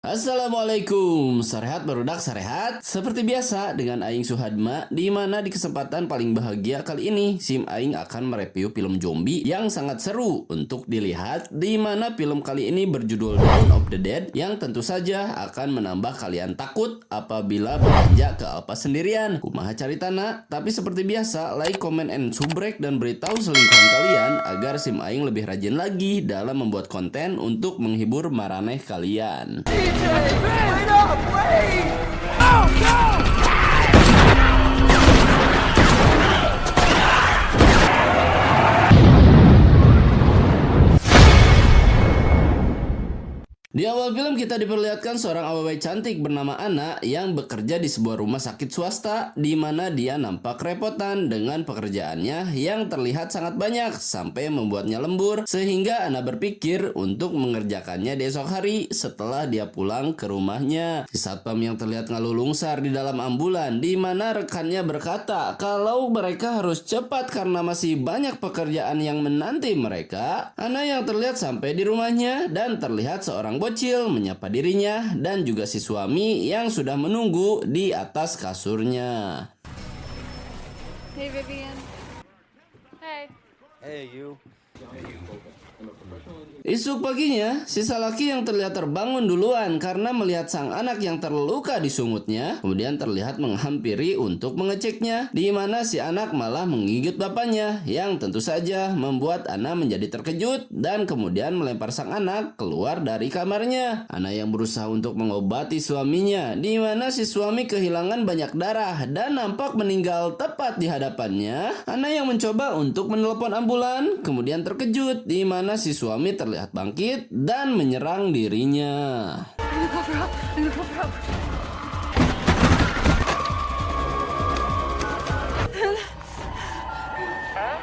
Assalamualaikum, sarehat barudak sarehat. Seperti biasa dengan Aing Suhadma, di mana di kesempatan paling bahagia kali ini Sim Aing akan mereview film zombie yang sangat seru untuk dilihat, di mana film kali ini berjudul Dawn of the Dead yang tentu saja akan menambah kalian takut apabila belanja ke Alpa sendirian. Kumaha caritana, tapi seperti biasa like, comment, and subrek dan beritahu selingkuhan kalian agar Sim Aing lebih rajin lagi dalam membuat konten untuk menghibur maraneh kalian. DJ, wait up, wait! Oh, no! Di awal film kita diperlihatkan seorang aww cantik bernama Anna yang bekerja di sebuah rumah sakit swasta di mana dia nampak kerepotan dengan pekerjaannya yang terlihat sangat banyak sampai membuatnya lembur, sehingga Anna berpikir untuk mengerjakannya di esok hari setelah dia pulang ke rumahnya. Si satpam yang terlihat ngalulungsar di dalam ambulan di mana rekannya berkata kalau mereka harus cepat karena masih banyak pekerjaan yang menanti mereka. Anna yang terlihat sampai di rumahnya dan terlihat seorang bocil menyapa dirinya dan juga si suami yang sudah menunggu di atas kasurnya. Hey Vivian. Hey. Hey, you. Esok paginya, si laki yang terlihat terbangun duluan karena melihat sang anak yang terluka di sungutnya, kemudian terlihat menghampiri untuk mengeceknya, di mana si anak malah menggigit bapaknya, yang tentu saja membuat Anna menjadi terkejut dan kemudian melempar sang anak keluar dari kamarnya. Anna yang berusaha untuk mengobati suaminya, di mana si suami kehilangan banyak darah dan nampak meninggal tepat di hadapannya. Anna yang mencoba untuk menelepon ambulan, kemudian terkejut di mana si suami terlihat bangkit dan menyerang dirinya. I'm gonna call for help. I'm gonna call for help.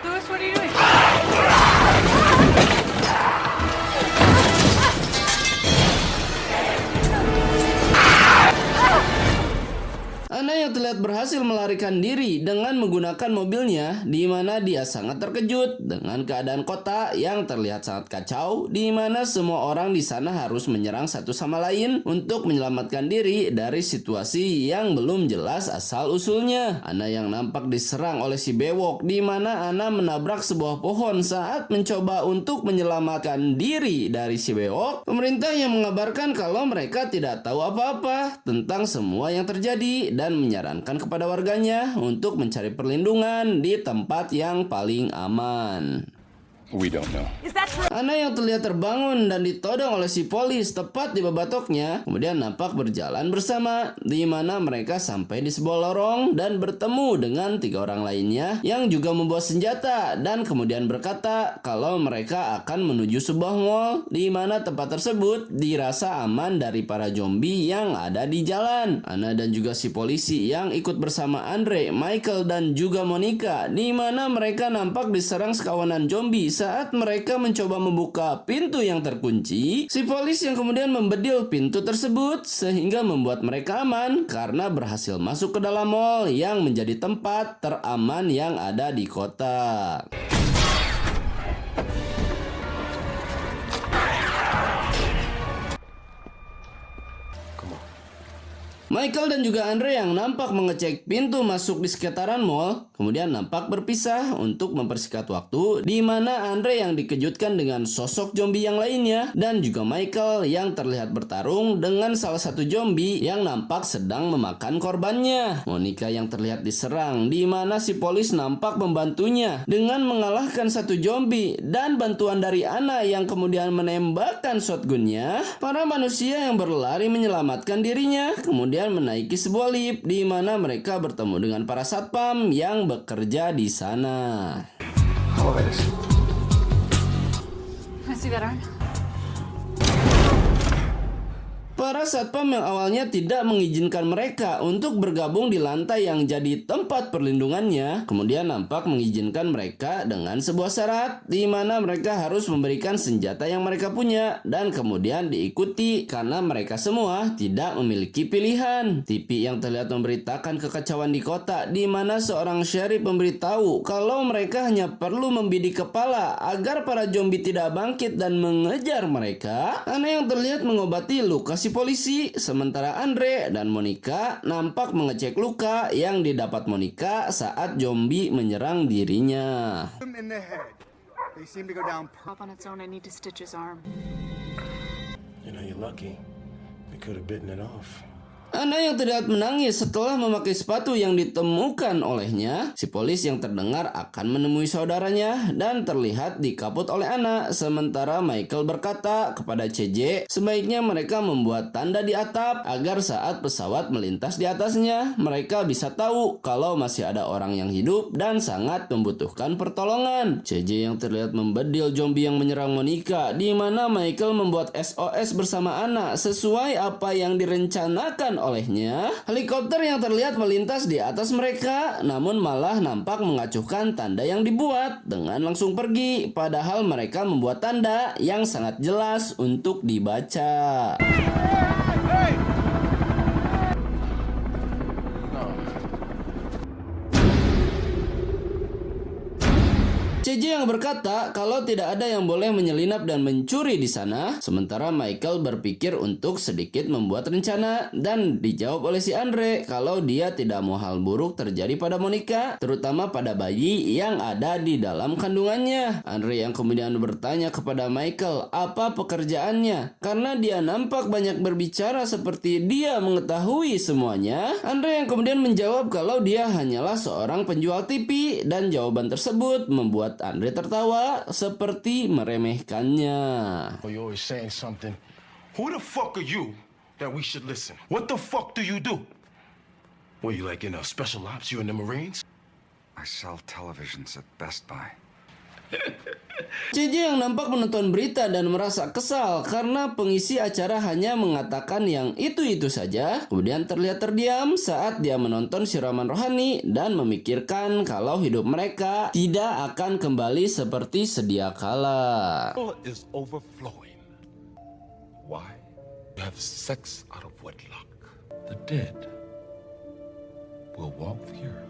Louis, what are you doing? Anna yang terlihat berhasil melarikan diri dengan menggunakan mobilnya, di mana dia sangat terkejut dengan keadaan kota yang terlihat sangat kacau, di mana semua orang di sana harus menyerang satu sama lain untuk menyelamatkan diri dari situasi yang belum jelas asal usulnya. Anna yang nampak diserang oleh si bewok, di mana Anna menabrak sebuah pohon saat mencoba untuk menyelamatkan diri dari si bewok. Pemerintah yang mengabarkan kalau mereka tidak tahu apa-apa tentang semua yang terjadi dan menyarankan kepada warganya untuk mencari perlindungan di tempat yang paling aman. We don't know. Anna yang terlihat terbangun dan ditodong oleh si polis tepat di babatoknya, kemudian nampak berjalan bersama, di mana mereka sampai di sebuah lorong dan bertemu dengan 3 orang lainnya yang juga membawa senjata dan kemudian berkata kalau mereka akan menuju sebuah mall, di mana tempat tersebut dirasa aman dari para zombie yang ada di jalan. Anna dan juga si polisi yang ikut bersama Andre, Michael, dan juga Monica, di mana mereka nampak diserang sekawanan zombie saat mereka mencoba membuka pintu yang terkunci. Si polis yang kemudian membedil pintu tersebut sehingga membuat mereka aman karena berhasil masuk ke dalam mall yang menjadi tempat teraman yang ada di kota. Michael dan juga Andre yang nampak mengecek pintu masuk di sekitaran mall, kemudian nampak berpisah untuk mempersingkat waktu, di mana Andre yang dikejutkan dengan sosok zombie yang lainnya dan juga Michael yang terlihat bertarung dengan salah satu zombie yang nampak sedang memakan korbannya. Monica yang terlihat diserang, di mana si polis nampak membantunya dengan mengalahkan satu zombie dan bantuan dari Anna yang kemudian menembakkan shotgunnya. Para manusia yang berlari menyelamatkan dirinya, kemudian menaiki sebuah lift di mana mereka bertemu dengan para satpam yang bekerja di sana. Can I see that arm? Para satpam yang awalnya tidak mengizinkan mereka untuk bergabung di lantai yang jadi tempat perlindungannya, kemudian nampak mengizinkan mereka dengan sebuah syarat, di mana mereka harus memberikan senjata yang mereka punya dan kemudian diikuti karena mereka semua tidak memiliki pilihan. TV yang terlihat memberitakan kekacauan di kota, di mana seorang sheriff memberitahu kalau mereka hanya perlu membidik kepala agar para zombie tidak bangkit dan mengejar mereka. Anna yang terlihat mengobati luka si si polisi, sementara Andre dan Monica nampak mengecek luka yang didapat Monica saat zombie menyerang dirinya. Him in the head. They seem to go down. Up on its own, I need to stitch his arm. You know, you're lucky. We could have bitten it off. Ana yang terlihat menangis setelah memakai sepatu yang ditemukan olehnya. Si polis yang terdengar akan menemui saudaranya dan terlihat dikaput oleh Ana. Sementara Michael berkata kepada CJ, sebaiknya mereka membuat tanda di atap agar saat pesawat melintas di atasnya, mereka bisa tahu kalau masih ada orang yang hidup dan sangat membutuhkan pertolongan. CJ yang terlihat membedil zombie yang menyerang Monica, di mana Michael membuat SOS bersama Ana sesuai apa yang direncanakan olehnya. Helikopter yang terlihat melintas di atas mereka, namun malah nampak mengacuhkan tanda yang dibuat dengan langsung pergi, padahal mereka membuat tanda yang sangat jelas untuk dibaca. CJ yang berkata kalau tidak ada yang boleh menyelinap dan mencuri di sana, sementara Michael berpikir untuk sedikit membuat rencana dan dijawab oleh si Andre kalau dia tidak mau hal buruk terjadi pada Monica, terutama pada bayi yang ada di dalam kandungannya. Andre yang kemudian bertanya kepada Michael apa pekerjaannya, karena dia nampak banyak berbicara seperti dia mengetahui semuanya. Andre yang kemudian menjawab kalau dia hanyalah seorang penjual TV dan jawaban tersebut membuat Andre tertawa seperti meremehkannya. Oh, you're always saying something. Who the fuck are you that we should listen? What the fuck do you do? What, you like in a special ops? You in the Marines? I sell televisions at Best Buy. CJ yang nampak menonton berita dan merasa kesal karena pengisi acara hanya mengatakan yang itu-itu saja, kemudian terlihat terdiam saat dia menonton siraman rohani dan memikirkan kalau hidup mereka tidak akan kembali seperti sedia kala. Is overflowing. Why? You have sex out of wedlock. The dead will walk the earth.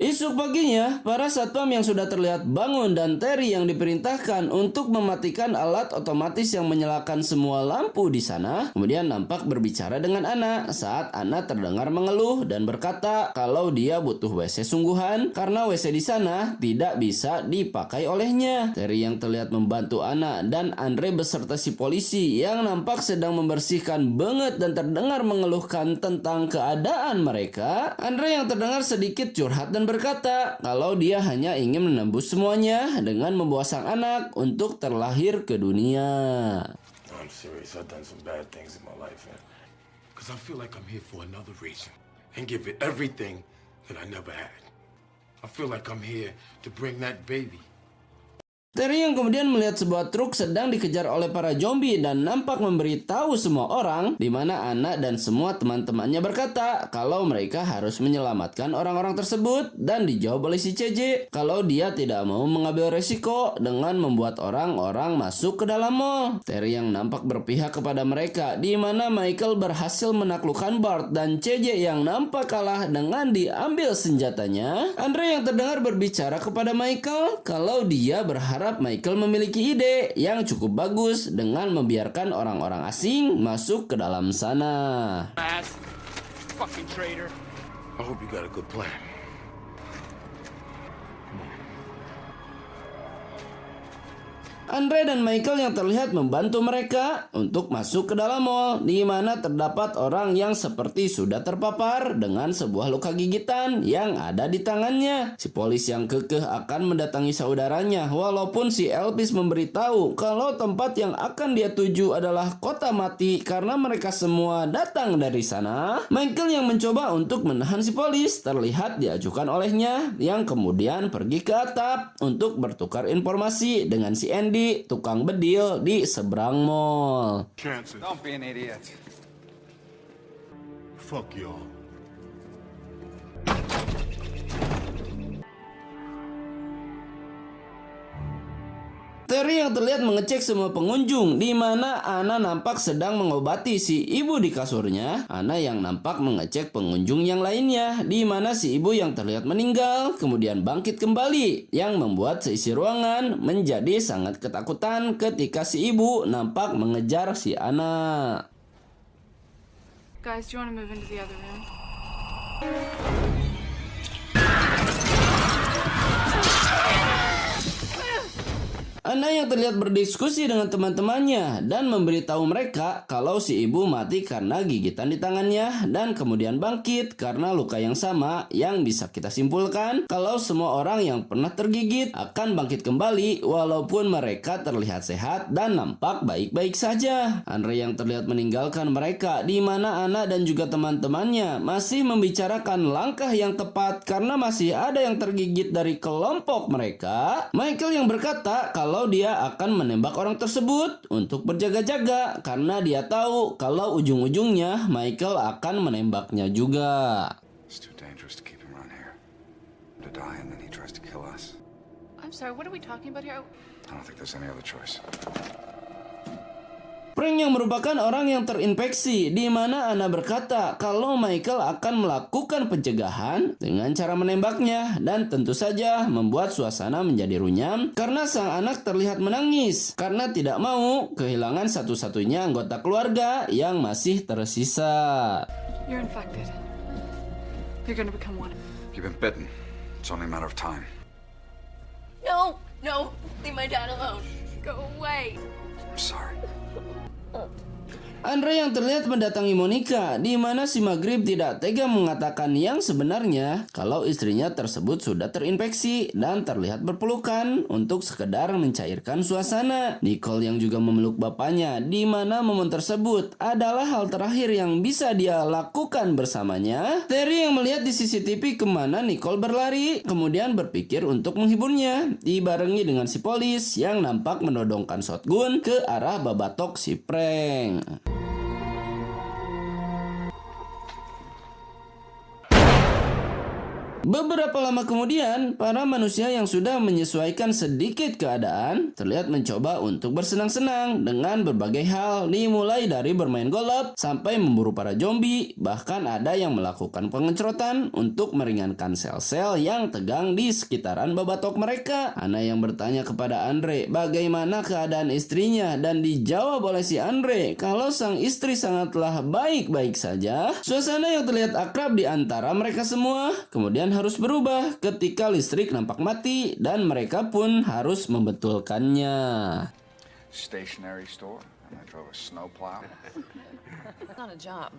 Esok paginya, para satpam yang sudah terlihat bangun dan Terry yang diperintahkan untuk mematikan alat otomatis yang menyalakan semua lampu di sana, kemudian nampak berbicara dengan Ana saat Ana terdengar mengeluh dan berkata kalau dia butuh WC sungguhan karena WC di sana tidak bisa dipakai olehnya. Terry yang terlihat membantu Ana dan Andre beserta si polisi yang nampak sedang membersihkan banget dan terdengar mengeluhkan tentang keadaan mereka. Andre yang terdengar sedikit curhat dan berkata kalau dia hanya ingin menembus semuanya dengan membawa sang anak untuk terlahir ke dunia. I'm serious. I've done some bad things in my life, man. Because I feel like I'm here for another reason and give it everything that I never had. I feel like I'm here to bring that baby. Terry yang kemudian melihat sebuah truk sedang dikejar oleh para zombie dan nampak memberitahu semua orang, di mana Ana dan semua teman-temannya berkata kalau mereka harus menyelamatkan orang-orang tersebut, dan dijawab oleh si CJ kalau dia tidak mau mengambil resiko dengan membuat orang-orang masuk ke dalam mall. Terry yang nampak berpihak kepada mereka, di mana Michael berhasil menaklukkan Bart dan CJ yang nampak kalah dengan diambil senjatanya. Andre yang terdengar berbicara kepada Michael kalau dia berharap Michael memiliki ide yang cukup bagus dengan membiarkan orang-orang asing masuk ke dalam sana. Fucking traitor. I hope you got a good plan. Andre dan Michael yang terlihat membantu mereka untuk masuk ke dalam mall, di mana terdapat orang yang seperti sudah terpapar dengan sebuah luka gigitan yang ada di tangannya. Si polis yang kekeh akan mendatangi saudaranya, walaupun si Elvis memberitahu kalau tempat yang akan dia tuju adalah kota mati karena mereka semua datang dari sana. Michael yang mencoba untuk menahan si polis terlihat diajukan olehnya, yang kemudian pergi ke atap untuk bertukar informasi dengan si Andy, tukang bedil di seberang mall. Don't be an idiot. Fuck y'all. Terry yang terlihat mengecek semua pengunjung, di mana Anna nampak sedang mengobati si ibu di kasurnya. Anna yang nampak mengecek pengunjung yang lainnya, di mana si ibu yang terlihat meninggal kemudian bangkit kembali, yang membuat seisi ruangan menjadi sangat ketakutan ketika si ibu nampak mengejar si Anna. Guys, do you want to move into the other room? Anna yang terlihat berdiskusi dengan teman-temannya dan memberitahu mereka kalau si ibu mati karena gigitan di tangannya dan kemudian bangkit karena luka yang sama, yang bisa kita simpulkan kalau semua orang yang pernah tergigit akan bangkit kembali walaupun mereka terlihat sehat dan nampak baik-baik saja. Andre yang terlihat meninggalkan mereka, di mana Anna dan juga teman-temannya masih membicarakan langkah yang tepat karena masih ada yang tergigit dari kelompok mereka. Michael yang berkata kalau dia akan menembak orang tersebut untuk berjaga-jaga karena dia tahu kalau ujung-ujungnya Michael akan menembaknya juga. It's too dangerous to keep him around here. To die and then he tries to kill us. I'm sorry, what are we talking about here? I don't think there's any other choice. Frank yang merupakan orang yang terinfeksi, di mana Anna berkata kalau Michael akan melakukan pencegahan dengan cara menembaknya dan tentu saja membuat suasana menjadi runyam karena sang anak terlihat menangis karena tidak mau kehilangan satu-satunya anggota keluarga yang masih tersisa. You're infected. You're gonna become one. You've been bitten. It's only a matter of time. No, leave my dad alone. Go away. I'm sorry. Andre yang terlihat mendatangi Monica, di mana si Maghrib tidak tega mengatakan yang sebenarnya kalau istrinya tersebut sudah terinfeksi dan terlihat berpelukan untuk sekedar mencairkan suasana. Nicole yang juga memeluk bapaknya, di mana momen tersebut adalah hal terakhir yang bisa dia lakukan bersamanya. Terry yang melihat di CCTV kemana Nicole berlari, kemudian berpikir untuk menghiburnya, dibarengi dengan si polis yang nampak menodongkan shotgun ke arah babatok si Frank. Beberapa lama kemudian, para manusia yang sudah menyesuaikan sedikit keadaan terlihat mencoba untuk bersenang-senang dengan berbagai hal, dimulai dari bermain golf sampai memburu para zombie, bahkan ada yang melakukan pengecoran untuk meringankan sel-sel yang tegang di sekitaran babatok mereka. Anna yang bertanya kepada Andre bagaimana keadaan istrinya dan dijawab oleh si Andre kalau sang istri sangatlah baik-baik saja. Suasana yang terlihat akrab di antara mereka semua kemudian harus berubah ketika listrik nampak mati dan mereka pun harus membetulkannya. Stationery store, and I drove a snowplow. It's not a job.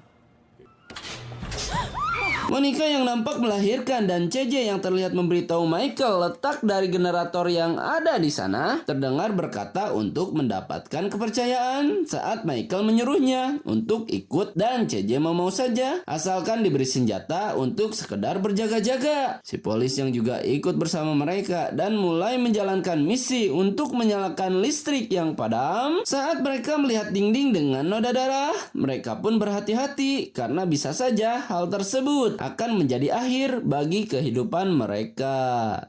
Monica yang nampak melahirkan dan CJ yang terlihat memberitahu Michael letak dari generator yang ada di sana terdengar berkata untuk mendapatkan kepercayaan saat Michael menyuruhnya untuk ikut dan CJ mau saja asalkan diberi senjata untuk sekedar berjaga-jaga. Si polis yang juga ikut bersama mereka dan mulai menjalankan misi untuk menyalakan listrik yang padam. Saat mereka melihat dinding dengan noda darah, mereka pun berhati-hati karena bisa saja hal tersebut akan menjadi akhir bagi kehidupan mereka.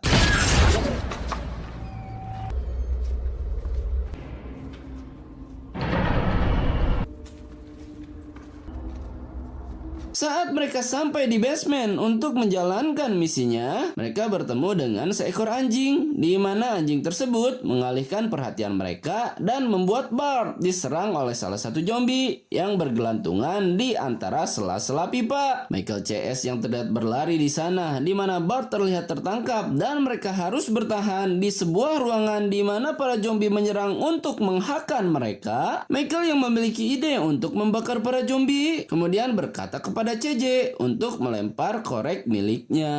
Saat mereka sampai di basement untuk menjalankan misinya, mereka bertemu dengan seekor anjing, di mana anjing tersebut mengalihkan perhatian mereka dan membuat Bart diserang oleh salah satu zombie yang bergelantungan di antara sela-sela pipa. Michael CS yang terlihat berlari di sana, di mana Bart terlihat tertangkap dan mereka harus bertahan di sebuah ruangan di mana para zombie menyerang untuk menghakan mereka. Michael yang memiliki ide untuk membakar para zombie, kemudian berkata kepada CJ untuk melempar korek miliknya.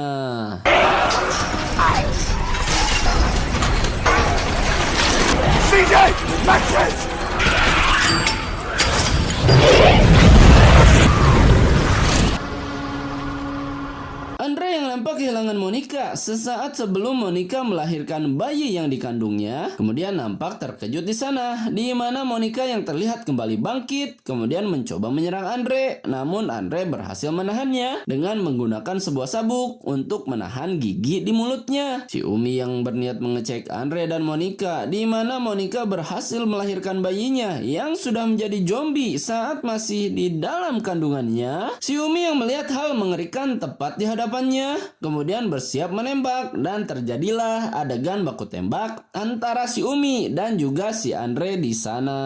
CJ! Mattress! Andre yang nampak kehilangan Monica sesaat sebelum Monica melahirkan bayi yang dikandungnya, kemudian nampak terkejut di sana, di mana Monica yang terlihat kembali bangkit, kemudian mencoba menyerang Andre, namun Andre berhasil menahannya dengan menggunakan sebuah sabuk untuk menahan gigi di mulutnya. Si Umi yang berniat mengecek Andre dan Monica, di mana Monica berhasil melahirkan bayinya yang sudah menjadi zombie saat masih di dalam kandungannya. Si Umi yang melihat hal mengerikan tepat di hadapannya, kemudian bersiap menembak dan terjadilah adegan baku tembak antara si Umi dan juga si Andre di sana.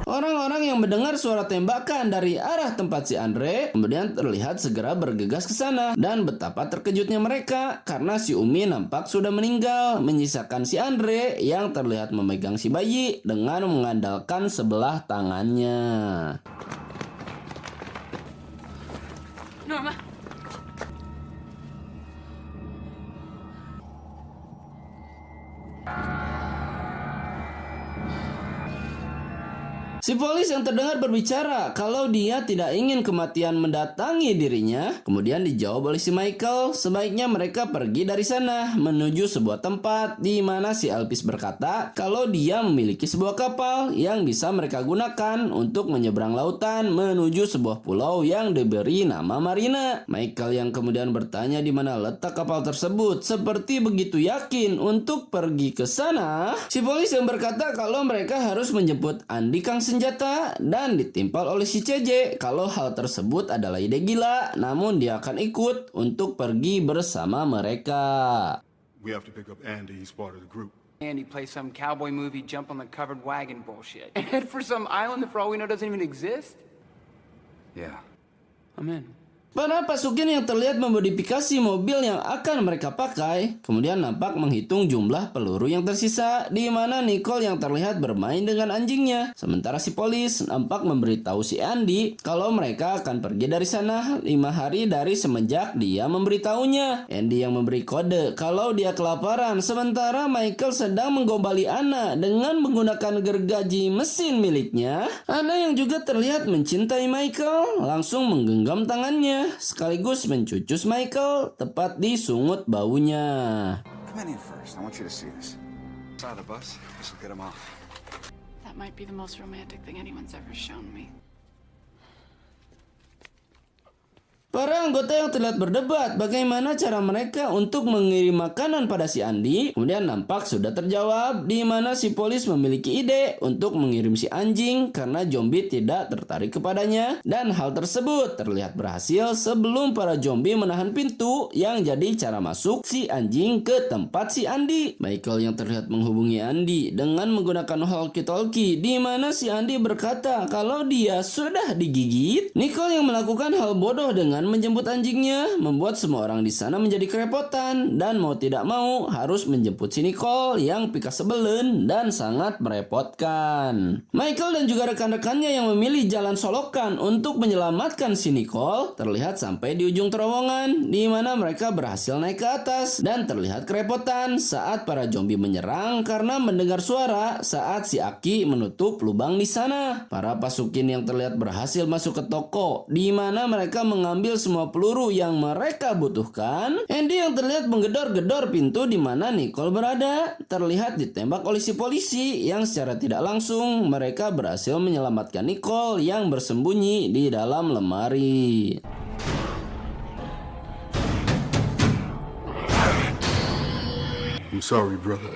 Orang-orang yang mendengar suara tembakan dari arah tempat si Andre kemudian terlihat segera bergegas ke sana, dan betapa terkejutnya mereka karena si Umi nampak sudah meninggal, menyisakan si Andre yang terlihat memegang si bayi dengan mengandalkan sebelah tangannya. Norma. Si polis yang terdengar berbicara kalau dia tidak ingin kematian mendatangi dirinya, kemudian dijawab oleh si Michael, sebaiknya mereka pergi dari sana menuju sebuah tempat di mana si Elvis berkata kalau dia memiliki sebuah kapal yang bisa mereka gunakan untuk menyeberang lautan menuju sebuah pulau yang diberi nama Marina. Michael yang kemudian bertanya di mana letak kapal tersebut, seperti begitu yakin untuk pergi ke sana. Si polis yang berkata kalau mereka harus menjemput Andy Kang senjata dan ditimpal oleh si CJ kalau hal tersebut adalah ide gila, namun dia akan ikut untuk pergi bersama mereka. We have to pick up Andy. He's part of the group. Andy play some cowboy movie, jump on the covered wagon bullshit. And head for some island that for all we know doesn't even exist? Yeah. I'm in. Para pasukin yang terlihat memodifikasi mobil yang akan mereka pakai, kemudian nampak menghitung jumlah peluru yang tersisa, di mana Nicole yang terlihat bermain dengan anjingnya. Sementara si polis nampak memberitahu si Andy kalau mereka akan pergi dari sana 5 hari dari semenjak dia memberitahunya. Andy yang memberi kode kalau dia kelaparan, sementara Michael sedang menggombali Anna dengan menggunakan gergaji mesin miliknya. Anna yang juga terlihat mencintai Michael langsung menggenggam tangannya sekaligus mencucus Michael tepat di sungut baunya. Come in first. I want you to see this. Side of the bus. This will get him off. That might be the most romantic thing anyone's ever shown me. Para anggota yang terlihat berdebat bagaimana cara mereka untuk mengirim makanan pada si Andy, kemudian nampak sudah terjawab, di mana si polis memiliki ide untuk mengirim si anjing karena zombie tidak tertarik kepadanya, dan hal tersebut terlihat berhasil sebelum para zombie menahan pintu yang jadi cara masuk si anjing ke tempat si Andy. Michael yang terlihat menghubungi Andy dengan menggunakan walkie-talkie, di mana si Andy berkata kalau dia sudah digigit. Nicole yang melakukan hal bodoh dengan menjemput anjingnya membuat semua orang di sana menjadi kerepotan, dan mau tidak mau harus menjemput si Nicole yang pika sebelen dan sangat merepotkan. Michael dan juga rekan-rekannya yang memilih jalan solokan untuk menyelamatkan si Nicole terlihat sampai di ujung terowongan, di mana mereka berhasil naik ke atas dan terlihat kerepotan saat para zombie menyerang karena mendengar suara saat si Aki menutup lubang di sana. Para pasukin yang terlihat berhasil masuk ke toko, di mana mereka mengambil semua peluru yang mereka butuhkan. Andy yang terlihat menggedor-gedor pintu di mana Nicole berada terlihat ditembak oleh si polisi yang secara tidak langsung mereka berhasil menyelamatkan Nicole yang bersembunyi di dalam lemari. I'm sorry, brother.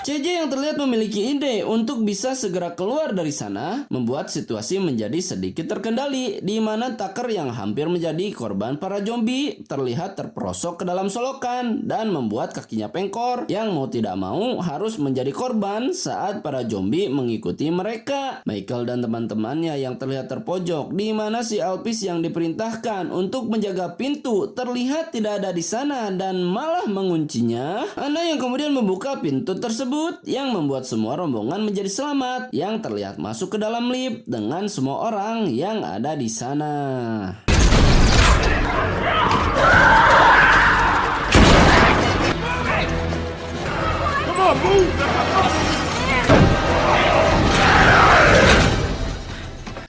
CJ yang terlihat memiliki ide untuk bisa segera keluar dari sana membuat situasi menjadi sedikit terkendali, di mana Tucker yang hampir menjadi korban para zombie terlihat terperosok ke dalam solokan dan membuat kakinya pengkor yang mau tidak mau harus menjadi korban saat para zombie mengikuti mereka. Michael dan teman-temannya yang terlihat terpojok, di mana si Elvis yang diperintahkan untuk menjaga pintu terlihat tidak ada di sana dan malah menguncinya. Anna yang kemudian membuka pintu tersebut yang membuat semua rombongan menjadi selamat yang terlihat masuk ke dalam lift dengan semua orang yang ada di sana.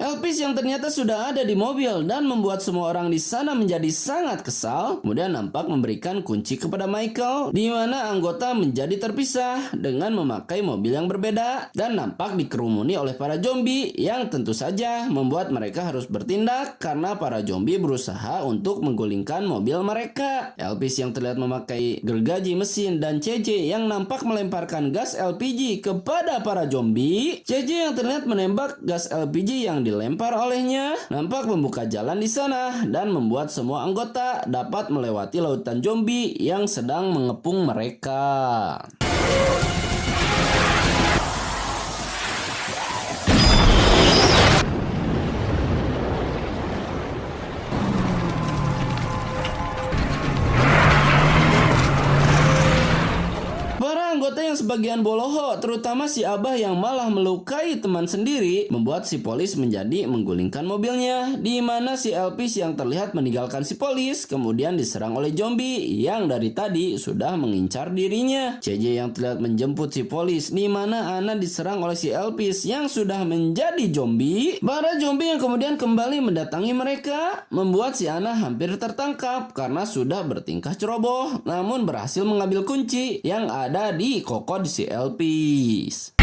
Elvis yang ternyata sudah ada di mobil dan membuat semua orang di sana menjadi sangat kesal, kemudian nampak memberikan kunci kepada Michael, di mana anggota menjadi terpisah dengan memakai mobil yang berbeda dan nampak dikerumuni oleh para zombie yang tentu saja membuat mereka harus bertindak karena para zombie berusaha untuk menggulingkan mobil mereka. Elvis yang terlihat memakai gergaji mesin dan CJ yang nampak melemparkan gas LPG kepada para zombie. CJ yang terlihat menembak gas LPG yang dilempar olehnya nampak membuka jalan di sana dan membuat semua anggota dapat melewati lautan zombie yang sedang mengepung mereka. Para anggota yang sebagian boloho, terutama si Abah yang malah melukai teman sendiri, membuat si Polis menjadi menggulingkan mobilnya, di mana si Elvis yang terlihat meninggalkan si Polis kemudian diserang oleh zombie yang dari tadi sudah mengincar dirinya. CJ yang terlihat menjemput si Polis, di mana Ana diserang oleh si Elvis yang sudah menjadi zombie. Para zombie yang kemudian kembali mendatangi mereka, membuat si Ana hampir tertangkap karena sudah bertingkah ceroboh, namun berhasil mengambil kunci yang ada di kokod si Elvis.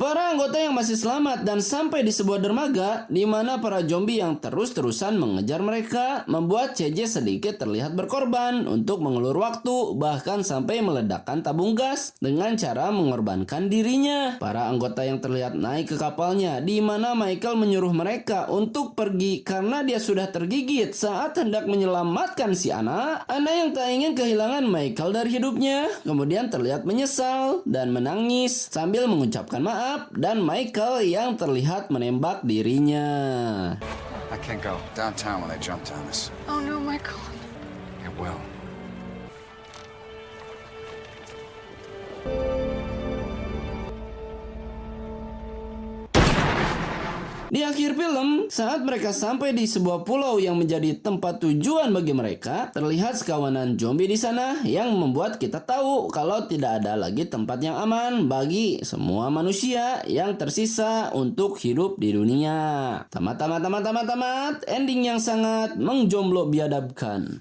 Para anggota yang masih selamat dan sampai di sebuah dermaga di mana para zombie yang terus-terusan mengejar mereka membuat CJ sedikit terlihat berkorban untuk mengulur waktu, bahkan sampai meledakkan tabung gas dengan cara mengorbankan dirinya. Para anggota yang terlihat naik ke kapalnya di mana Michael menyuruh mereka untuk pergi karena dia sudah tergigit saat hendak menyelamatkan si Ana. Ana yang tak ingin kehilangan Michael dari hidupnya kemudian terlihat menyesal dan menangis sambil mengucapkan maaf, dan Michael yang terlihat menembak dirinya. I can't go downtown when they jumped on us. Oh no, Michael. It will. Di akhir film, saat mereka sampai di sebuah pulau yang menjadi tempat tujuan bagi mereka, terlihat sekawanan zombie di sana yang membuat kita tahu kalau tidak ada lagi tempat yang aman bagi semua manusia yang tersisa untuk hidup di dunia. Tamat. Ending yang sangat menjomblo biadabkan.